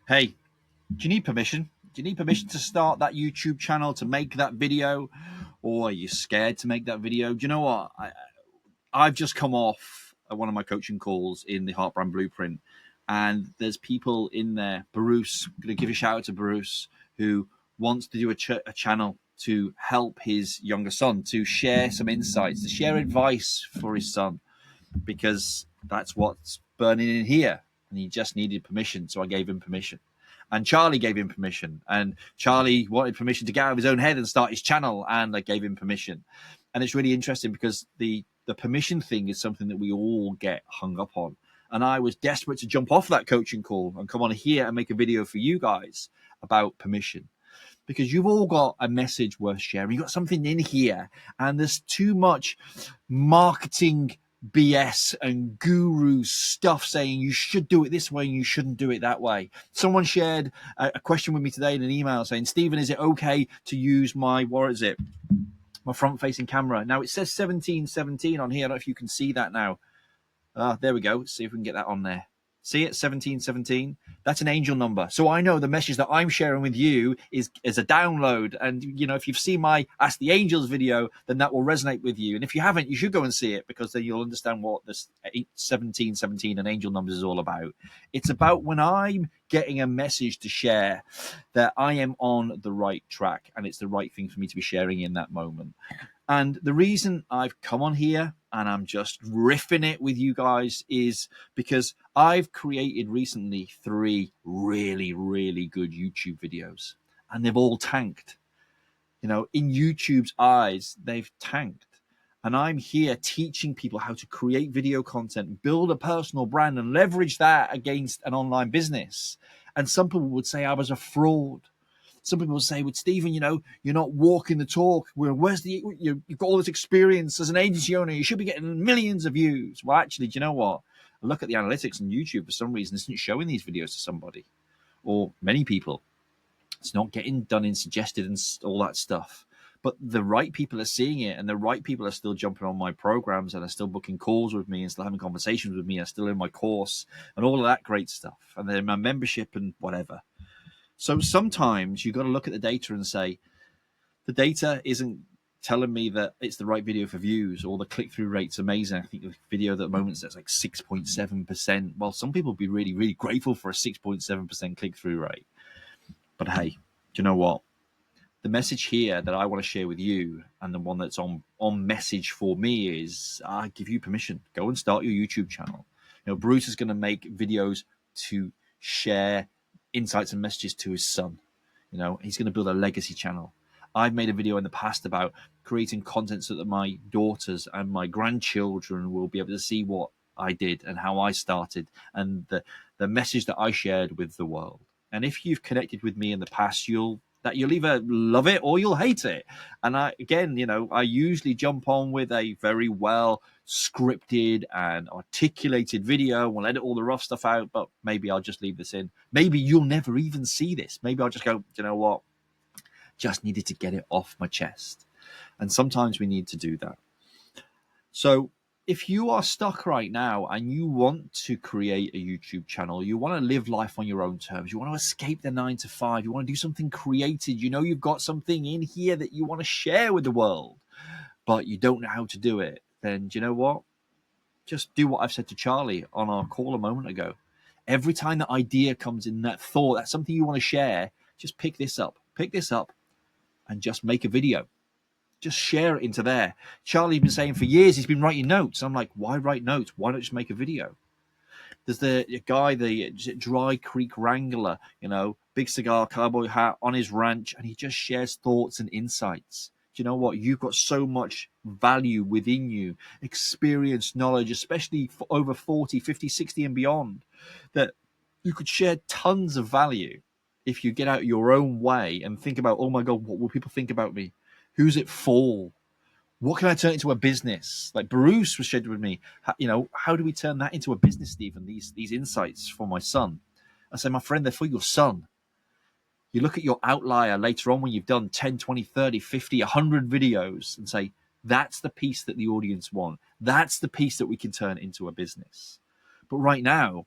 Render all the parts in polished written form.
Hey, do you need permission? Do you need permission to start that YouTube channel, to make that video? Or are you scared to make that video? Do you know what? I've just come off one of my coaching calls in the Heart Brand Blueprint, and there's people in there. Behrooz, I'm going to give a shout out to Behrooz, who wants to do a channel to help his younger son, to share some insights, to share advice for his son, because that's what's burning in here. And he just needed permission, so I gave him permission. And Charlie gave him permission. And Charlie wanted permission to get out of his own head and start his channel, and I gave him permission. And it's really interesting because the permission thing is something that we all get hung up on. And I was desperate to jump off that coaching call and come on here and make a video for you guys about permission, because you've all got a message worth sharing. You've got something in here, and there's too much marketing BS and guru stuff saying you should do it this way and you shouldn't do it that way. Someone shared a question with me today in an email saying, Stephen, is it okay to use my, what is it? My front facing camera. Now it says 1717 on here. I don't know if you can see that now. There we go. Let's see if we can get that on there. See it, 1717. That's an angel number. So I know the message that I'm sharing with you is a download. And, you know, if you've seen my Ask the Angels video, then that will resonate with you. And if you haven't, you should go and see it, because then you'll understand what this 1717 and angel numbers is all about. It's about when I'm getting a message to share that I am on the right track and it's the right thing for me to be sharing in that moment. And the reason I've come on here and I'm just riffing it with you guys is because I've created recently 3 really, really good YouTube videos, and they've all tanked. You know, in YouTube's eyes, they've tanked. And I'm here teaching people how to create video content, build a personal brand, and leverage that against an online business. And some people would say I was a fraud. Some people say, with Stephen, you know, you're not walking the talk. You've got all this experience as an agency owner. You should be getting millions of views. Well, actually, do you know what? I look at the analytics on YouTube. For some reason, it's not showing these videos to somebody or many people. It's not getting done in suggested and all that stuff. But the right people are seeing it, and the right people are still jumping on my programs and are still booking calls with me and still having conversations with me and still in my course and all of that great stuff. And they're in my membership and whatever. So sometimes you've got to look at the data and say, the data isn't telling me that it's the right video for views, or the click-through rate's amazing. I think the video at the moment is like 6.7%. Well, some people will be really, really grateful for a 6.7% click-through rate. But hey, do you know what? The message here that I want to share with you, and the one that's on message for me, is I give you permission. Go and start your YouTube channel. You know, Bruce is going to make videos to share insights and messages to his son. You know, he's going to build a legacy channel. I've made a video in the past about creating content so that my daughters and my grandchildren will be able to see what I did and how I started, and the message that I shared with the world. And if you've connected with me in the past, you'll either love it or you'll hate it. And I usually jump on with a very well scripted and articulated video. We'll edit all the rough stuff out, but maybe I'll just leave this in. Maybe you'll never even see this. Maybe I'll just go, you know what? Just needed to get it off my chest. And sometimes we need to do that. So if you are stuck right now and you want to create a YouTube channel, you want to live life on your own terms, you want to escape the 9 to 5, you want to do something creative, you know you've got something in here that you want to share with the world, but you don't know how to do it, then do you know what? Just do what I've said to Charlie on our call a moment ago. Every time that idea comes in, that thought, that's something you want to share, just pick this up, and just make a video. Just share it into there. Charlie's been saying for years he's been writing notes. I'm like, why write notes? Why not just make a video? There's the guy, the Dry Creek Wrangler, you know, big cigar, cowboy hat on his ranch, and he just shares thoughts and insights. Do you know what? You've got so much value within you, experience, knowledge, especially for over 40, 50, 60 and beyond, that you could share tons of value if you get out your own way and think about, oh my God, what will people think about me? Who's it for? What can I turn into a business? Like Behrooz was shared with me. You know, how do we turn that into a business, Stephen? These insights for my son. I say, my friend, they're for your son. You look at your outlier later on when you've done 10, 20, 30, 50, 100 videos and say, that's the piece that the audience want. That's the piece that we can turn into a business. But right now,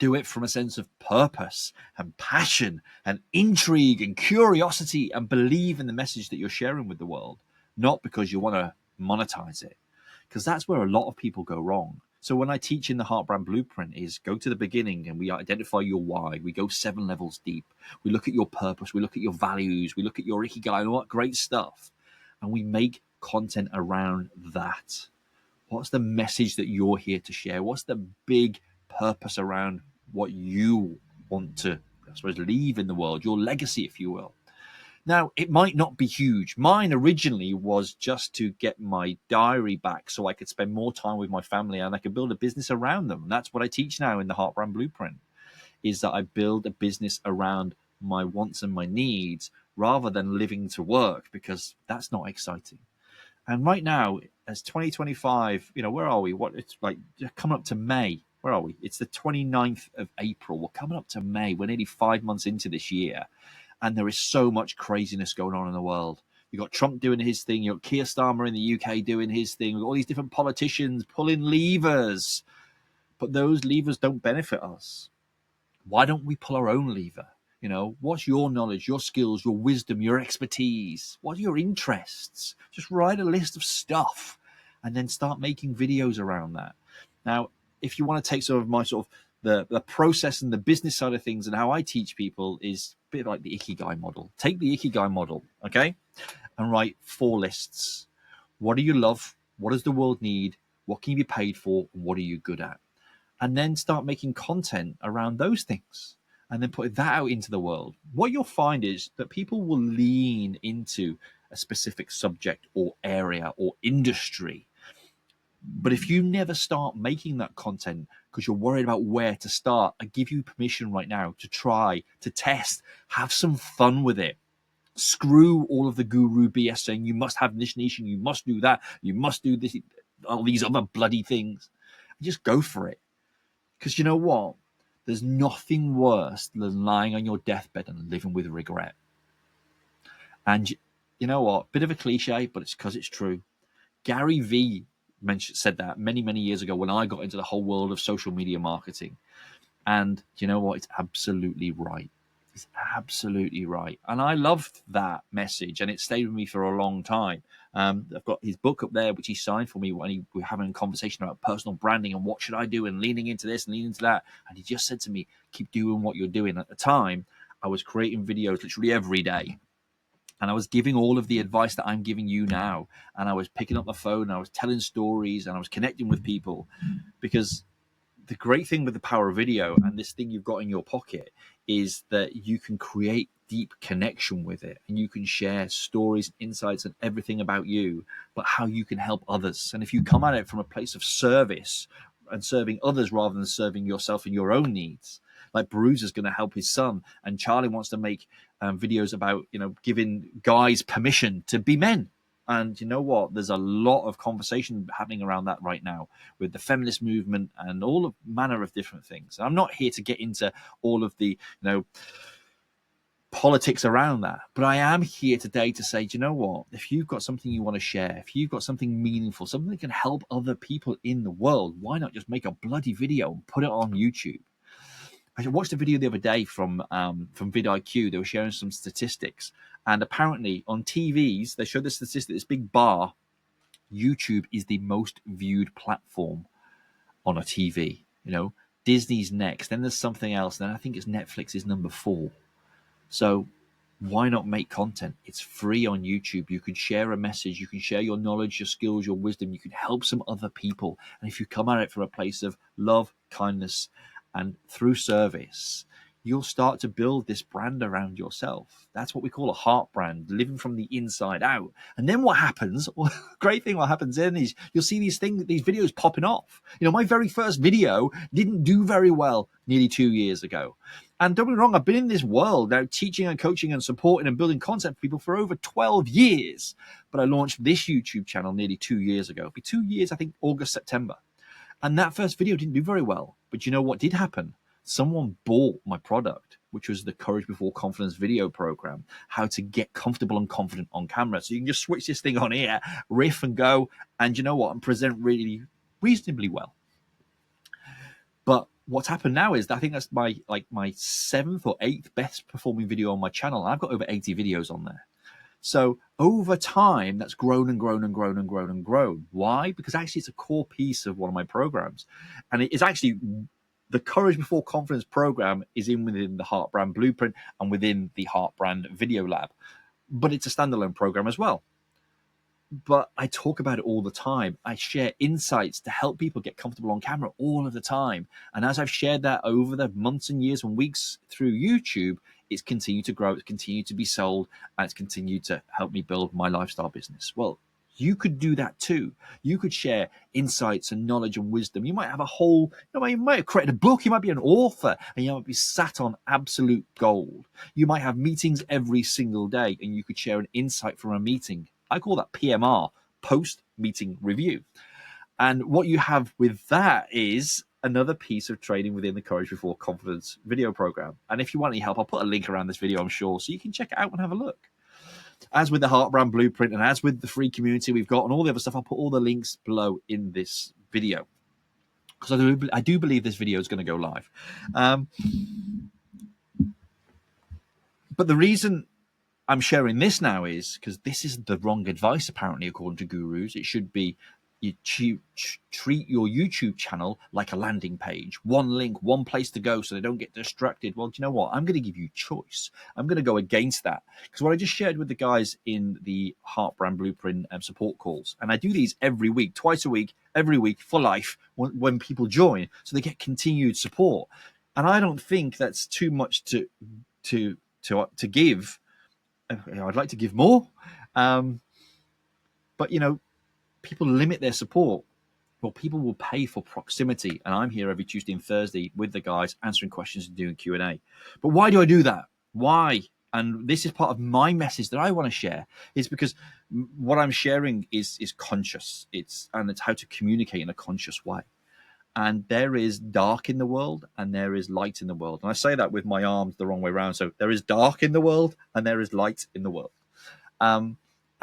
Do it from a sense of purpose and passion and intrigue and curiosity, and believe in the message that you're sharing with the world, not because you want to monetize it, because that's where a lot of people go wrong. So when I teach in the Heart Brand Blueprint is go to the beginning and we identify your why. We go 7 levels deep. We look at your purpose. We look at your values. We look at your ikigai and all that great stuff. And we make content around that. What's the message that you're here to share? What's the big purpose around what you want to, I suppose, leave in the world, your legacy, if you will? Now, it might not be huge. Mine originally was just to get my diary back so I could spend more time with my family and I could build a business around them. And that's what I teach now in the Heart Brand Blueprint, is that I build a business around my wants and my needs rather than living to work, because that's not exciting. And right now, as 2025, where are we? It's like coming up to May. Where are we? It's the 29th of April. We're coming up to May. We're nearly 5 months into this year. And there is so much craziness going on in the world. You've got Trump doing his thing. You've got Keir Starmer in the UK doing his thing. We've got all these different politicians pulling levers. But those levers don't benefit us. Why don't we pull our own lever? What's your knowledge, your skills, your wisdom, your expertise? What are your interests? Just write a list of stuff and then start making videos around that. Now, if you want to take some of my sort of the process and the business side of things and how I teach people is a bit like the Ikigai model. Take the Ikigai model, okay, and write 4 lists. What do you love? What does the world need? What can you be paid for? And what are you good at? And then start making content around those things and then put that out into the world. What you'll find is that people will lean into a specific subject or area or industry. But if you never start making that content because you're worried about where to start, I give you permission right now to try, to test, have some fun with it. Screw all of the guru BS saying you must have this niche and you must do that, you must do this, all these other bloody things. Just go for it. Because you know what? There's nothing worse than lying on your deathbed and living with regret. And you know what? Bit of a cliche, but it's because it's true. Gary Vee said that many, many years ago when I got into the whole world of social media marketing. And you know what? It's absolutely right. It's absolutely right. And I loved that message, and it stayed with me for a long time. I've got his book up there, which he signed for me when we were having a conversation about personal branding and what should I do and leaning into this and leaning into that. And he just said to me, keep doing what you're doing. At the time, I was creating videos literally every day. And I was giving all of the advice that I'm giving you now. And I was picking up the phone, and I was telling stories, and I was connecting with people. Because the great thing with the power of video and this thing you've got in your pocket is that you can create deep connection with it, and you can share stories, insights, and everything about you, but how you can help others. And if you come at it from a place of service and serving others rather than serving yourself and your own needs, like Behrooz is going to help his son, and Charlie wants to make videos about giving guys permission to be men. And you know what? There's a lot of conversation happening around that right now with the feminist movement and all of manner of different things. I'm not here to get into all of the politics around that, but I am here today to say, do you know what? If you've got something you want to share, if you've got something meaningful, something that can help other people in the world, why not just make a bloody video and put it on YouTube? I watched a video the other day from vidIQ. They were sharing some statistics, and apparently on TVs they showed the statistic. This big bar, YouTube is the most viewed platform on a TV. Disney's next, then there's something else, then I think it's Netflix is number 4. So why not make content? It's free on YouTube. You can share a message, you can share your knowledge, your skills, your wisdom, you can help some other people. And if you come at it from a place of love, kindness, and through service, you'll start to build this brand around yourself. That's what we call a heart brand, living from the inside out. And then what happens, well, great thing what happens then is you'll see these videos popping off. My very first video didn't do very well nearly 2 years ago. And don't be wrong, I've been in this world now teaching and coaching and supporting and building content for people for over 12 years. But I launched this YouTube channel nearly 2 years ago. It'll be 2 years, I think, August, September. And that first video didn't do very well. But you know what did happen? Someone bought my product, which was the Courage Before Confidence video program, how to get comfortable and confident on camera. So you can just switch this thing on here, riff and go, and you know what? And present really reasonably well. But what's happened now is that I think that's my 7th or 8th best performing video on my channel. I've got over 80 videos on there. So over time, that's grown and grown and grown and grown and grown. Why? Because actually it's a core piece of one of my programs. And it is actually the Courage Before Confidence program is within the Heart Brand Blueprint and within the Heart Brand Video Lab. But it's a standalone program as well. But I talk about it all the time. I share insights to help people get comfortable on camera all of the time. And as I've shared that over the months and years and weeks through YouTube, it's continued to grow, it's continued to be sold, and it's continued to help me build my lifestyle business. Well, you could do that too. You could share insights and knowledge and wisdom. You might have a whole, you might have created a book. You might be an author and you might be sat on absolute gold. You might have meetings every single day and you could share an insight from a meeting. I call that PMR, post-meeting review. And what you have with that is another piece of training within the Courage Before Confidence video program. And if you want any help, I'll put a link around this video, I'm sure, so you can check it out and have a look. As with the Heart Brand Blueprint and as with the free community we've got and all the other stuff, I'll put all the links below in this video. Because I do believe this video is going to go live. But the reason I'm sharing this now is because this is the wrong advice, apparently, according to gurus. It should be you treat your YouTube channel like a landing page. One link, one place to go so they don't get distracted. Well, do you know what? I'm going to give you choice. I'm going to go against that. Because what I just shared with the guys in the Heart Brand Blueprint support calls, and I do these every week, twice a week, every week for life when people join, so they get continued support. And I don't think that's too much to give. I'd like to give more. But, people limit their support. Well, people will pay for proximity. And I'm here every Tuesday and Thursday with the guys answering questions and doing Q&A. But why do I do that? Why? And this is part of my message that I want to share, is because what I'm sharing is conscious. It's how to communicate in a conscious way. And there is dark in the world and there is light in the world. And I say that with my arms the wrong way around. So there is dark in the world and there is light in the world.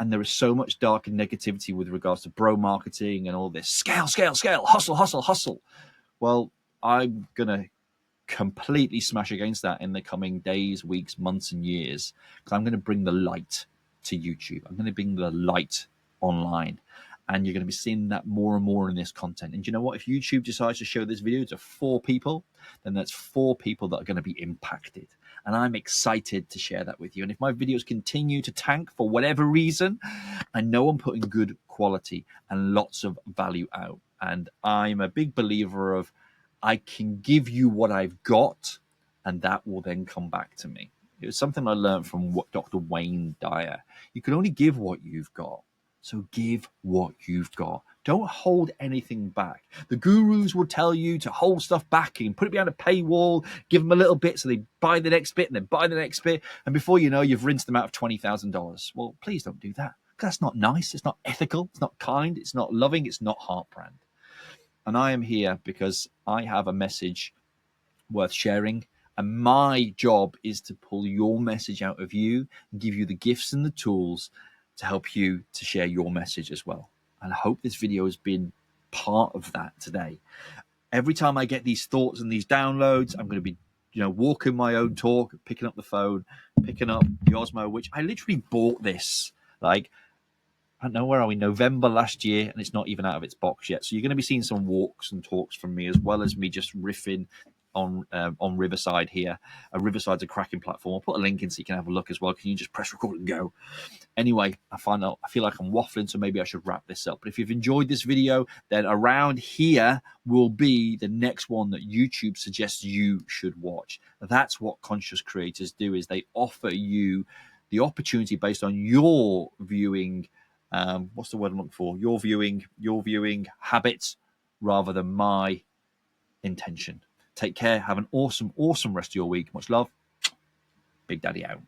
And there is so much dark and negativity with regards to bro marketing and all this scale, hustle, hustle, hustle. Well, I'm going to completely smash against that in the coming days, weeks, months, and years, because I'm going to bring the light to YouTube. I'm going to bring the light online. And you're going to be seeing that more and more in this content. And you know what? If YouTube decides to show this video to 4 people, then that's 4 people that are going to be impacted. And I'm excited to share that with you. And if my videos continue to tank for whatever reason, I know I'm putting good quality and lots of value out. And I'm a big believer of I can give you what I've got, and that will then come back to me. It was something I learned from Dr. Wayne Dyer. You can only give what you've got. So give what you've got. Don't hold anything back. The gurus will tell you to hold stuff back and put it behind a paywall, give them a little bit so they buy the next bit and then buy the next bit. And before you know, you've rinsed them out of $20,000. Well, please don't do that. That's not nice. It's not ethical. It's not kind. It's not loving. It's not Heart Brand. And I am here because I have a message worth sharing. And my job is to pull your message out of you and give you the gifts and the tools to help you to share your message as well. And I hope this video has been part of that today. Every time I get these thoughts and these downloads, I'm going to be, walking my own talk, picking up the phone, picking up the Osmo, which I literally bought this, I don't know, where are we? November last year, and it's not even out of its box yet. So you're going to be seeing some walks and talks from me, as well as me just riffing on Riverside here. Riverside's a cracking platform. I'll put a link in so you can have a look as well. Can you just press record and go? Anyway, I feel like I'm waffling, so maybe I should wrap this up. But if you've enjoyed this video, then around here will be the next one that YouTube suggests you should watch. That's what conscious creators do, is they offer you the opportunity based on your viewing, what's the word I'm looking for? Your viewing habits rather than my intention. Take care. Have an awesome, awesome rest of your week. Much love. Big Daddy out.